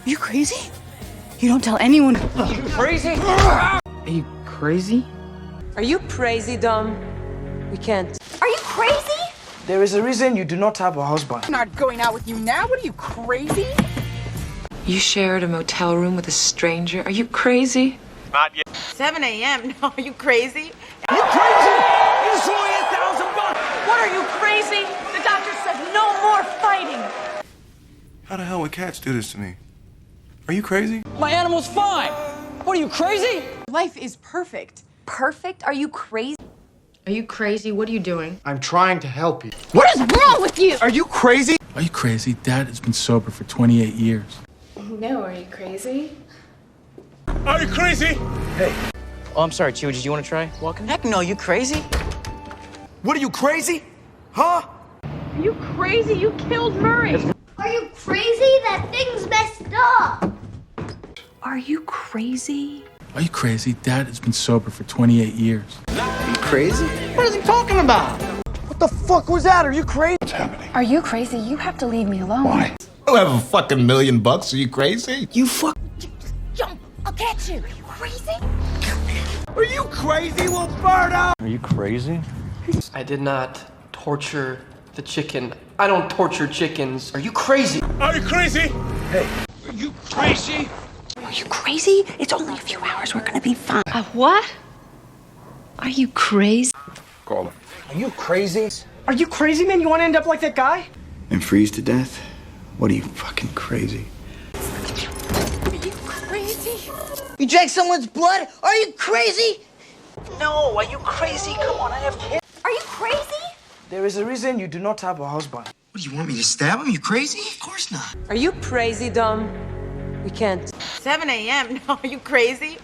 Are you crazy? You don't tell anyone. Are you crazy? Are you crazy? Are you crazy, Dom? We can't. Are you crazy? There is a reason you do not have a husband. I'm not going out with you now. What are you, crazy? You shared a motel room with a stranger. Are you crazy? 7 a.m. No, are you crazy? You crazy? You just only $8,000. What are you, crazy? The doctor said no more fighting. How the hell would cats do this to me? Are you crazy? My animal's fine. What are you, crazy? Life is perfect. Perfect? Are you crazy? Are you crazy? What are you doing? I'm trying to help you. What is wrong with you? Are you crazy? Are you crazy? Dad has been sober for 28 years. No, are you crazy? Are you crazy? Oh, I'm sorry, Chewie. Did you want to try walking? Heck no, you crazy? What are you crazy? Huh? Are you crazy? You killed Murray. Are you crazy? That thing's messed up. Are you crazy? Are you crazy? Dad has been sober for 28 years. You crazy? What is he talking about? What the fuck was that? Are you crazy? What's happening? Are you crazy? You have to leave me alone. Why? I don't have a fucking $1,000,000. Are you crazy? You fuck. Jump! I'll catch you. Are you crazy? Are you crazy? We'll burn up. Are you crazy? I did not torture the chicken. I don't torture chickens. Are you crazy? Are you crazy? Are you crazy? Are you crazy? It's only a few hours. We're gonna be fine. What? Are you crazy? Call him. Are you crazy? Are you crazy, man? You want to end up like that guy? And freeze to death? What are you, fucking crazy? Are you crazy? You drank someone's blood? Are you crazy? No, are you crazy? Come on, I have kids. Are you crazy? There is a reason you do not have a husband. What, do you want me to stab him? You crazy? Of course not. Are you crazy, Dom? We can't. 7 a.m. No, are you crazy?